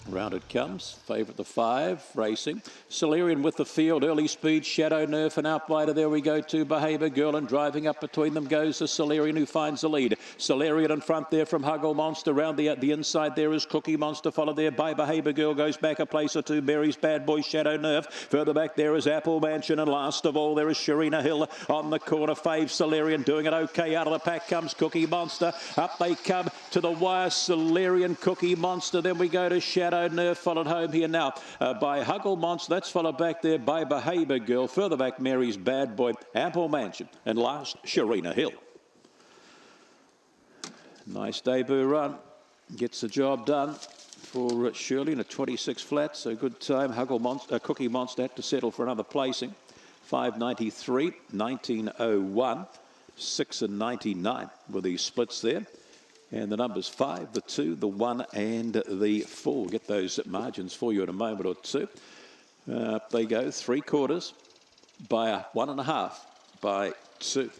Round it comes. Favourite the 5, racing. Solarian with the field, early speed, Shadow Nerf and Outwider. There we go to Behaviour Girl, and driving up between them goes the Solarian, who finds the lead. Solarian in front there from Huggle Monster. Round the inside there is Cookie Monster, followed there by Behaviour Girl, goes back a place or two. Mary's Bad Boy, Shadow Nerf. Further back there is Apple Mansion, and last of all there is Sharina Hill on the corner. Fave Solarian doing it okay. Out of the pack comes Cookie Monster. Up they come to the wire. Solarian, Cookie Monster. Then we go to Shadow Nerf, followed home here now by Huggle Monster. That's followed back there by Behaviour Girl. Further back, Mary's Bad Boy, Apple Mansion, and last, Sharina Hill. Nice debut run. Gets the job done for Shirley in a 26 flat. So good time. Huggle Monster, Cookie Monster had to settle for another placing. 5.93, 19.01, 6 and 99 were these splits there. And the numbers 5, the 2, the 1 and the 4. Get those margins for you in a moment or two. Up they go, 3/4 by a 1.5 by 2.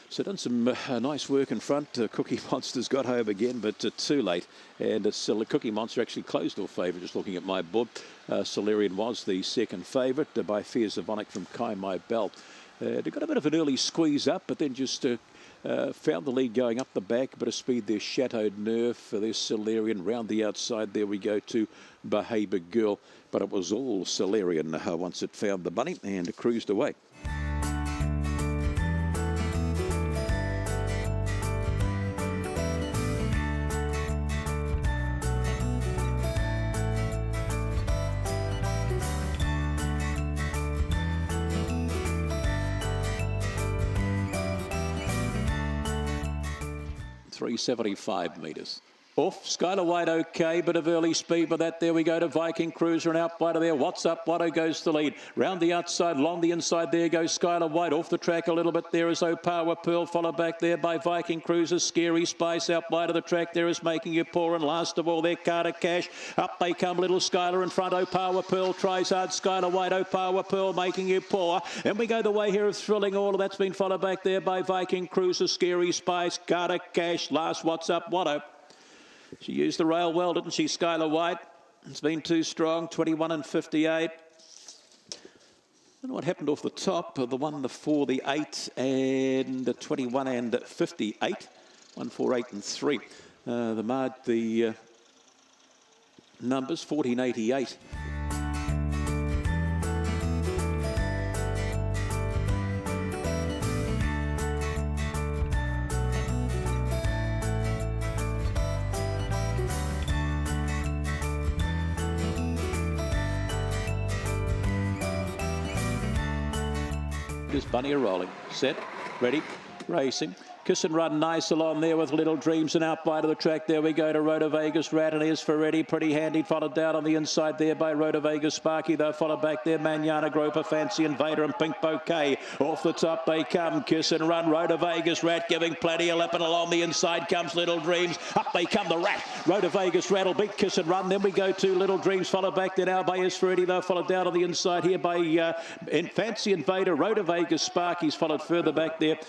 So done some nice work in front. Cookie Monster's got home again, but too late. And Cookie Monster actually closed off favourite, just looking at my board. Solarian was the second favourite by Fears Avonic from Kai My Bell. They got a bit of an early squeeze up, but then just found the lead going up the back. A bit of speed there, Shadow Nerf. There's Solarian. Round the outside there we go to Behaviour Girl. But it was all Solarian once it found the money and cruised away. .375 metres. Off, Skylar White okay, bit of early speed, but that there we go to Viking Cruiser and Outwider there. What's up? Watto goes to the lead. Round the outside, along the inside there goes Skylar White. Off the track a little bit there is O'Power Pearl, followed back there by Viking Cruiser. Scary Spice out wide of the track there is Making You Poor, and last of all there Carter Cash. Up they come, little Skylar in front. O'Power Pearl tries hard. Skylar White, O'Power Pearl Making You Poor. And we go the way here of Thrilling All. That's been followed back there by Viking Cruiser, Scary Spice, Carter Cash. Last, What's Up? Watto. She used the rail well, didn't she, Skylar White? It's been too strong, 21 and 58. I don't know what happened off the top. The 1, the 4, the 8, and the 21 and 58. 1, 4, 8, and 3. The numbers, 1488. This bunny are rolling. Set, ready, racing. Kiss and Run nice along there with Little Dreams, and out wide of the track there we go to Rhoda Vegas Rat, and here's Ferretti, pretty handy, followed down on the inside there by Rhoda Vegas Sparky, though followed back there Manana Groper, Fancy Invader and Pink Bouquet. Off the top they come, Kiss and Run, Rhoda Vegas Rat giving plenty of lip, and along the inside comes Little Dreams. Up they come, the Rat. Rhoda Vegas Rat will beat Kiss and Run. Then we go to Little Dreams, followed back there now by Ferretti, though followed down on the inside here by Fancy Invader. Rhoda Vegas Sparky's followed further back there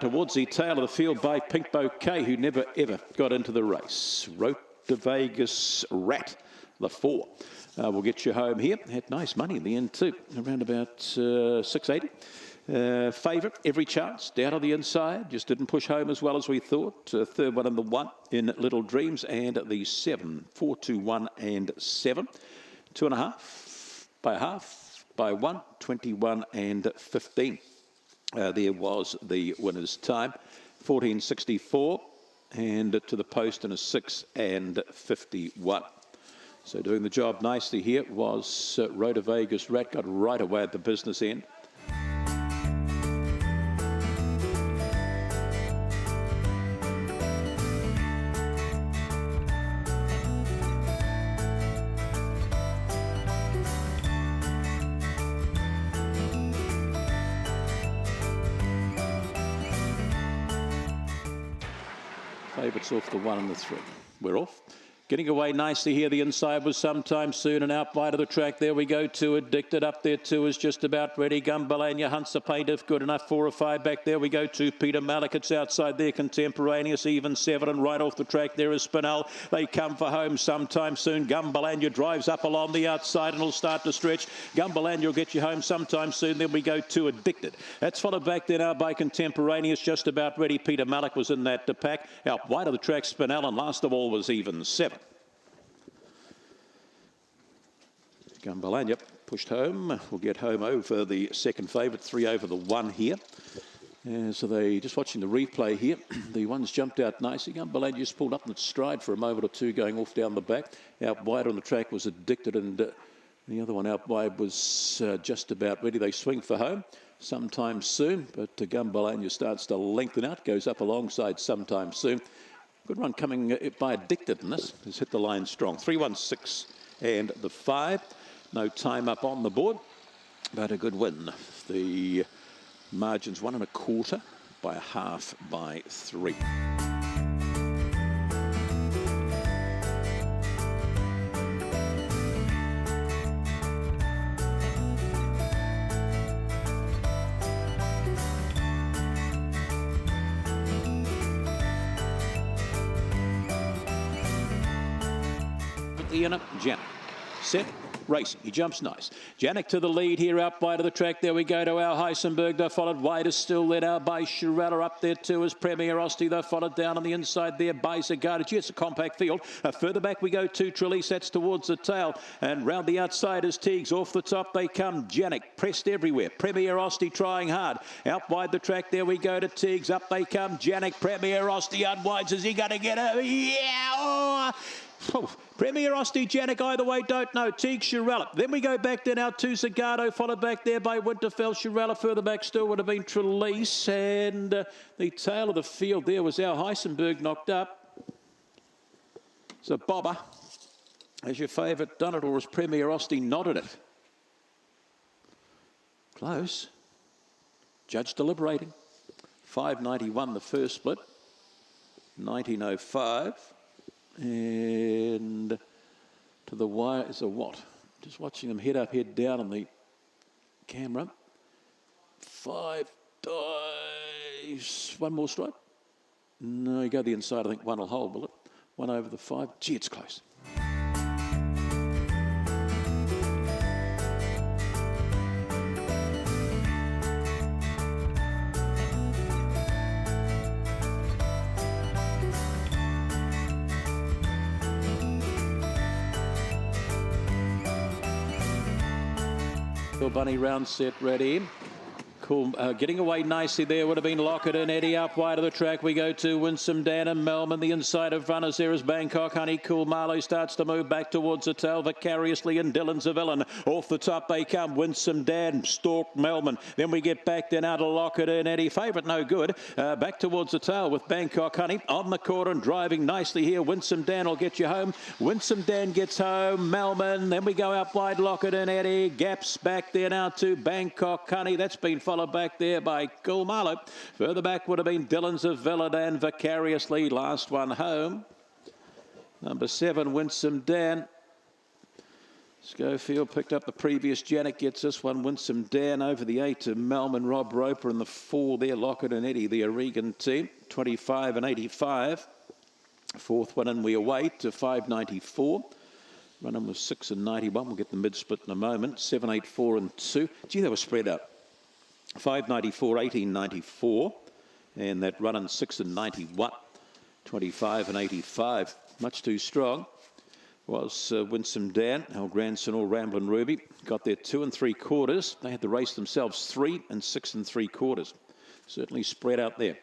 towards the tail of the field by Pink Bouquet, who never ever got into the race. Rhoda Vegas Rat, the 4. We'll get you home here. Had nice money in the end too, around about 680. Favourite, Every Chance, down on the inside, just didn't push home as well as we thought. Third one in the 1 in Little Dreams, and the 7, 4, 2, 1 and 7. 2.5 by half by 1, 21 and 15. There was the winner's time, 14.64, and to the post in a 6 and 51. So doing the job nicely here was Rhoda Vegas Rat, got right away at the business end. Favourites off the 1 and the 3. We're off. Getting away nicely here. The inside was Sometime Soon, and out wide of the track. There we go. Two Addicted up there. Two is just about ready. Gumbalania hunts a paint if good enough. 4 or 5 back. There we go. Two Peter Malik. It's outside there. Contemporaneous even 7, and right off the track there is Spinell. They come for home Sometime Soon. Gumbalania drives up along the outside and will start to stretch. Gumbalania will get you home Sometime Soon. Then we go Two Addicted. That's followed back there now by Contemporaneous. Just about ready. Peter Malik was in that pack. Out wide of the track Spinell, and last of all was even 7. Gumbalania pushed home. Will get home over the second favourite, 3 over the 1 here. So they just watching the replay here. The one's jumped out nicely. Gumbalania just pulled up in its stride for a moment or two, going off down the back. Out wide on the track was Addicted, and the other one out wide was just about ready. They swing for home Sometime Soon, but Gumbalania starts to lengthen out, goes up alongside Sometime Soon. Good run coming by Addicted in this. Has hit the line strong. 3-1-6 and the 5. No time up on the board, but a good win. The margin's 1 1/4 by 1/2 by 3. Ian Janik. Set. Racing. He jumps nice. Janik to the lead here out wide of the track. There we go to our Heisenberg. They're followed wider still led out by Shirella. Up there too is Premier Osti. They're followed down on the inside there by Zagata. Gee, it's a compact field. Further back we go to Trellis. That's towards the tail. And round the outside is Teagues. Off the top they come. Janik pressed everywhere. Premier Osti trying hard. Out wide the track. There we go to Teagues. Up they come. Janik. Premier Osti unwinds. Is he going to get over? Yeah! Oh, Premier Osti, Janik, either way, don't know. Teague, Shirella. Then we go back there now to Zagato, followed back there by Winterfell. Shirella further back still would have been Trellis. And the tail of the field there was our Heisenberg knocked up. So Bobber, as your favourite, done it, or as Premier Osti nodded it? Close. Judge deliberating. 5.91 the first split. 19.05. And to the wire is a what? Just watching them head up, head down on the camera. 5 dives. One more strike. No, you go the inside. I think one will hold, will it? 1 over the 5. Gee, it's close. Bunny round set ready. Cool. Getting away nicely there would have been Lockett and Eddie. Up wide of the track we go to Winsome Dan and Melman. The inside of runners there is Bangkok Honey. Cool Marlow starts to move back towards the tail vicariously, and Dylan's a villain. Off the top they come. Winsome Dan, Stork, Melman. Then we get back then out of Lockett and Eddie. Favourite no good. Back towards the tail with Bangkok Honey on the corner and driving nicely here. Winsome Dan will get you home. Winsome Dan gets home. Melman. Then we go out wide. Lockett and Eddie. Gaps back there now to Bangkok Honey. That's been followed back there by Cool Marlow. Further back would have been Dylan's of Villadan vicariously. Last one home. Number 7, Winsome Dan. Schofield picked up the previous. Janik gets this one. Winsome Dan over the 8 to Melman, Rob Roper, and the 4 there, Lockett and Eddie, the Oregon team. 25 and 85. Fourth one, and we await to 5.94. Running was 6 and 91. We'll get the mid-split in a moment. 7, 8, 4 and 2. Gee, they were spread out. 5.94, 18.94, and that run in 6 and 91, 25 and 85. Much too strong was Winsome Dan, our grandson, or Ramblin' Ruby. Got there 2 3/4. They had the race themselves 3 and 6 3/4. Certainly spread out there.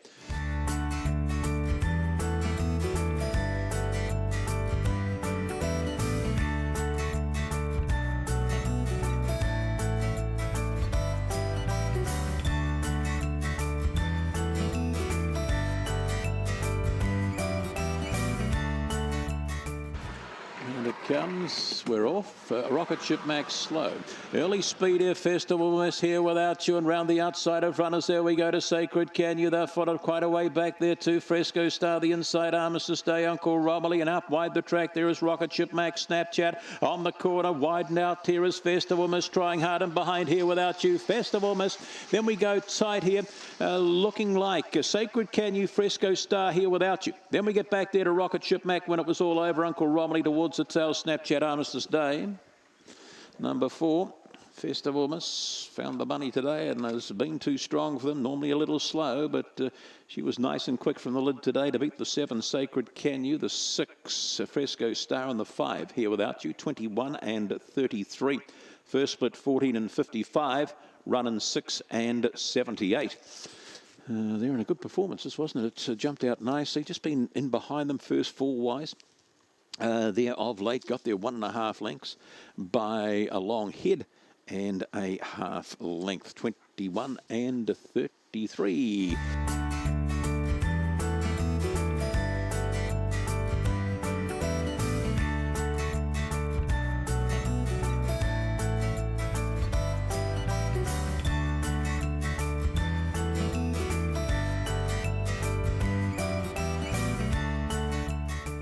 comes. We're off. Rocket Ship Max slow. Early speed here. Festival Miss here without you. And round the outside of runners, there we go to Sacred Canyon. They're followed quite a way back there too. Fresco Star, the inside Armistice Day, Uncle Romilly. And out wide the track there is Rocket Ship Max. Snapchat on the corner. Widen out here is Festival Miss trying hard. And behind here without you, Festival Miss. Then we go tight here. Looking like Sacred Canyon, Fresco Star here without you. Then we get back there to Rocket Ship Mac when it was all over. Uncle Romilly towards the tail. Snapchat Armistice Day. Number 4, Festival Miss found the money today and has been too strong for them. Normally a little slow, but she was nice and quick from the lid today to beat the 7 Sacred Canyon, the 6 Fresco Star, and the 5 here without you. 21 and 33. First split 14 and 55. Running 6 and 78. They're in a good performance, this wasn't it? It's jumped out nicely. Just been in behind them first 4 wise. There of late, got their 1.5 lengths by a long head and a half length. 21 and 33.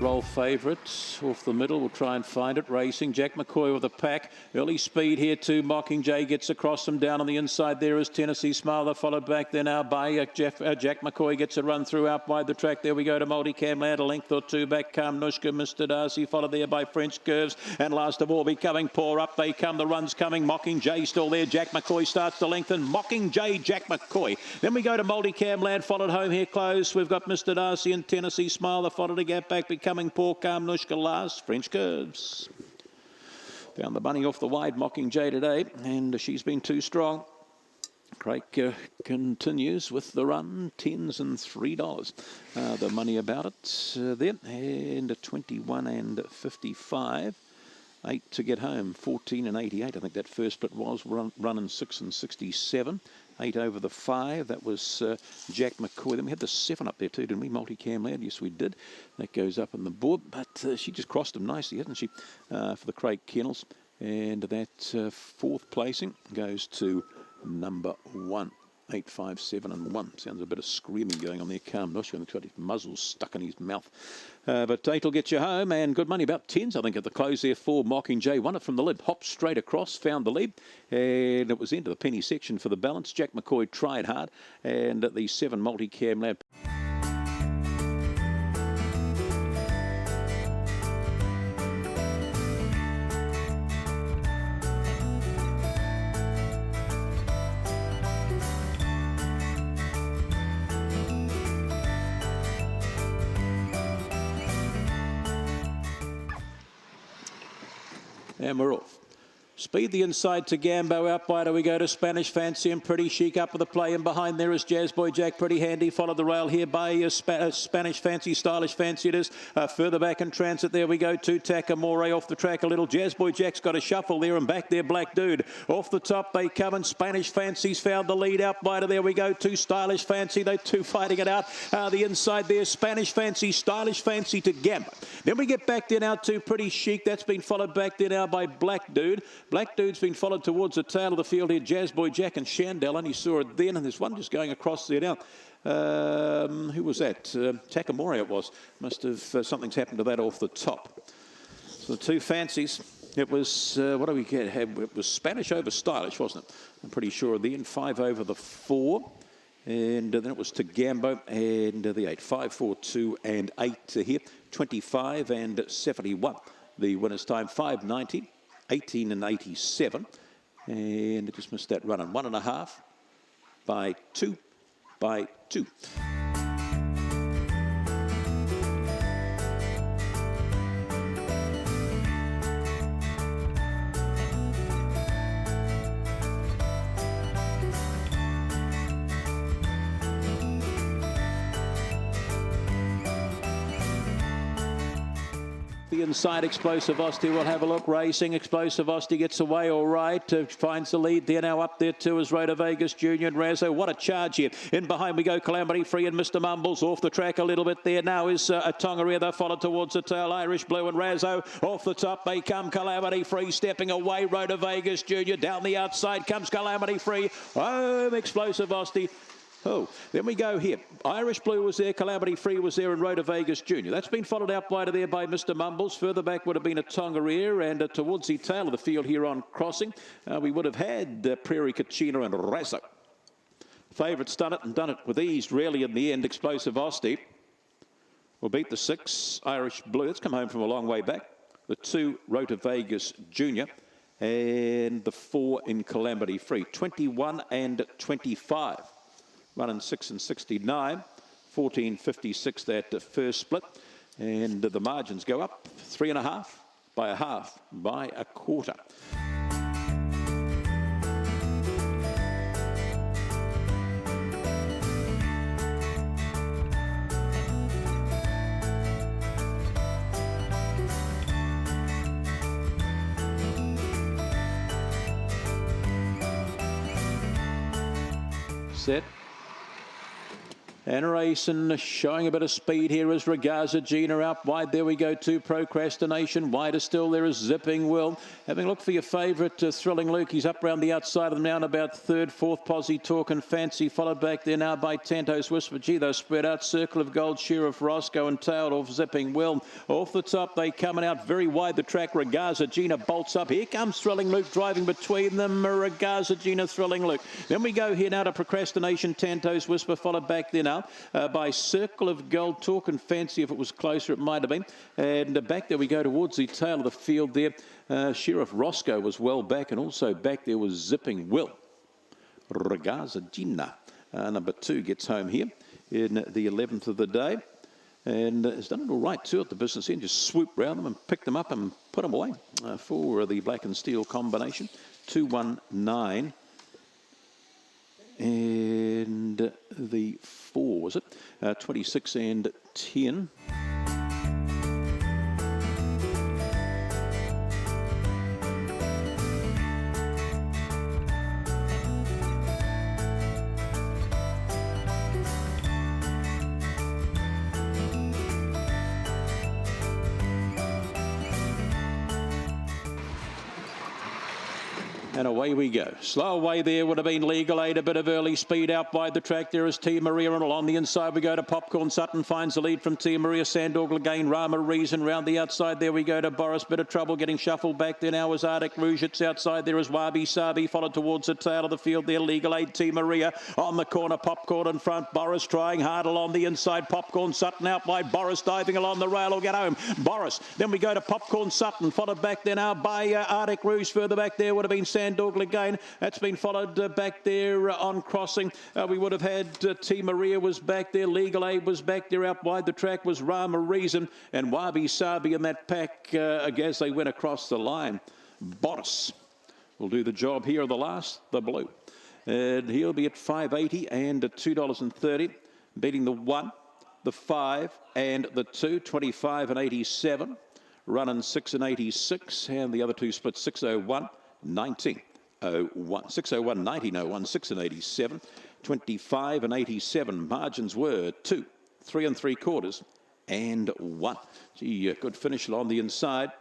Roll favourite off the middle. We'll try and find it. Racing. Jack McCoy with a pack. Early speed here too. Mockingjay gets across them. Down on the inside there is Tennessee Smile. They're followed back there now by Jack McCoy gets a run through out wide the track. There we go to Multicam Lad. A length or 2 back come Nushka, Mr. Darcy. Followed there by French Curves. And last of all becoming Poor. Up they come. The run's coming. Mockingjay still there. Jack McCoy starts to lengthen. Mockingjay, Jack McCoy. Then we go to Multicam Lad. Followed home here close. We've got Mr. Darcy and Tennessee Smile. They're followed a gap back. Becoming Poor, Calm, Nushka last. French Curves. Found the bunny off the wide Mockingjay today, and she's been too strong. Craig continues with the run, 10s and $3. The money about it there, and a 21 and 55. 8 to get home, 14 and 88. I think that first split was running 6 and 67. 8 over the 5. That was Jack McCoy. Then we had the 7 up there too, didn't we? Multicam Lad. Yes, we did. That goes up on the board. But she just crossed him nicely, hasn't she, for the Craig Kennels. And that 4th placing goes to number 1. 8, 5, 7 and 1. Sounds a bit of screaming going on there. Calm Nushka, and he's got his muzzle stuck in his mouth. But 8 will get you home, and good money, about 10s, I think, at the close there for Mockingjay. Won it from the lid, hopped straight across, found the lead, and it was into the penny section for the balance. Jack McCoy tried hard, and the 7 Multicam Lad. And we're off. Speed the inside to Gambo. Out wider we go to Spanish Fancy and Pretty Chic up with the play. And behind there is Jazz Boy Jack. Pretty handy. Followed the rail here by Spanish Fancy. Stylish Fancy it is. Further back in transit there we go to Takamore off the track a little. Jazz Boy Jack's got a shuffle there, and back there Black Dude. Off the top they come, and Spanish Fancy's found the lead. Out wider there we go to Stylish Fancy. They two fighting it out. The inside there, Spanish Fancy, Stylish Fancy to Gambo. Then we get back there now to Pretty Chic. That's been followed back there now by Black Dude. Black Dude's been followed towards the tail of the field here. Jazz Boy Jack and Shandell, and he saw it then, and there's one just going across there now. Who was that? Takamore it was. Must have, something's happened to that off the top. So the 2 fancies. It was, what do we get? It was Spanish over Stylish, wasn't it? I'm pretty sure then 5 over the 4. And then it was to Gambo and the 8. 5, 4, 2 and 8 here. 25 and 71. The winner's time 5:90. 18 and 87, and it just missed that run on 1.5 by 2 by 2. The inside, Explosivosity will have a look. Racing, Explosivosity gets away all right. Finds the lead there now. Up there too is Rhoda Vegas Jr. and Razzo. What a charge here. In behind we go Calamity Free and Mr. Mumbles. Off the track a little bit there now is a Tongariro. They're followed towards the tail. Irish Blue and Razzo. Off the top they come. Calamity Free stepping away. Rhoda Vegas Jr. Down the outside comes Calamity Free. Home Explosivosity. Oh, then we go here. Irish Blue was there, Calamity Free was there, and Rhoda Vegas Jr. That's been followed out by there by Mr. Mumbles. Further back would have been a Tongariro, and towards the tail of the field here on crossing, we would have had Prairie Kachina and Razzo. Favourites done it and done it with ease, really, in the end. Explosivosity will beat the 6, Irish Blue. It's come home from a long way back. The 2, Rhoda Vegas Jr. and the 4 in Calamity Free. 21 and 25. Running 6 and 69, 14.56 that first split, and the margins go up 3.5 by a half by a quarter. Set. And racing, showing a bit of speed here is Regaza Gina out wide. There we go to Procrastination. Wider still there is Zipping Will. Having a look for your favourite, Thrilling Luke. He's up round the outside of them now, and about third, fourth, Posse Talk and Fancy. Followed back there now by Tanto's Whisper. Gee, they're spread out. Circle of Gold, Sheriff Roscoe and tailed off Zipping Will. Off the top, they coming out very wide the track. Regaza Gina bolts up. Here comes Thrilling Luke driving between them. Regaza Gina, Thrilling Luke. Then we go here now to Procrastination, Tanto's Whisper. Followed back there now by Circle of Gold, Talk and Fancy. If it was closer, it might have been. And back there we go towards the tail of the field there. Sheriff Roscoe was well back, and also back there was Zipping Will. Regaza Gina, number 2, gets home here in the 11th of the day. And has done it all right too at the business end. Just swoop round them and pick them up and put them away for the black and steel combination. 219. And the 4, was it? 26 and 10. And away we go. Slow away there would have been Legal Aid. A bit of early speed out wide the track. There is T. Maria, and along the inside we go to Popcorn. Sutton finds the lead from T. Maria. Sandorgle again. Rama Reason round the outside. There we go to Boris. Bit of trouble getting shuffled back there now is Arctic Rouge. It's outside. There is Wabi Sabi. Followed towards the tail of the field there. Legal Aid, T. Maria on the corner. Popcorn in front. Boris trying hard along the inside. Popcorn Sutton out wide. Boris diving along the rail. Will get home. Boris. Then we go to Popcorn Sutton. Followed back there now by Arctic Rouge. Further back there would have been Sandorgle again. That's been followed back there on crossing. We would have had T. Maria was back there. Legal Aid was back there. Out wide the track was Rama Reason and Wabi Sabi in that pack as they went across the line. Boris will do the job here. The last, the blue. And he'll be at $5.80 and $2.30. Beating the 1, the 5 and the 2. 25 and 87. Running 6 and 86. And the other two split 601, 19. 01, 601, 1901, 6 and 87, 25 and 87. Margins were 2, 3 3/4, and 1. Gee, good finish along the inside.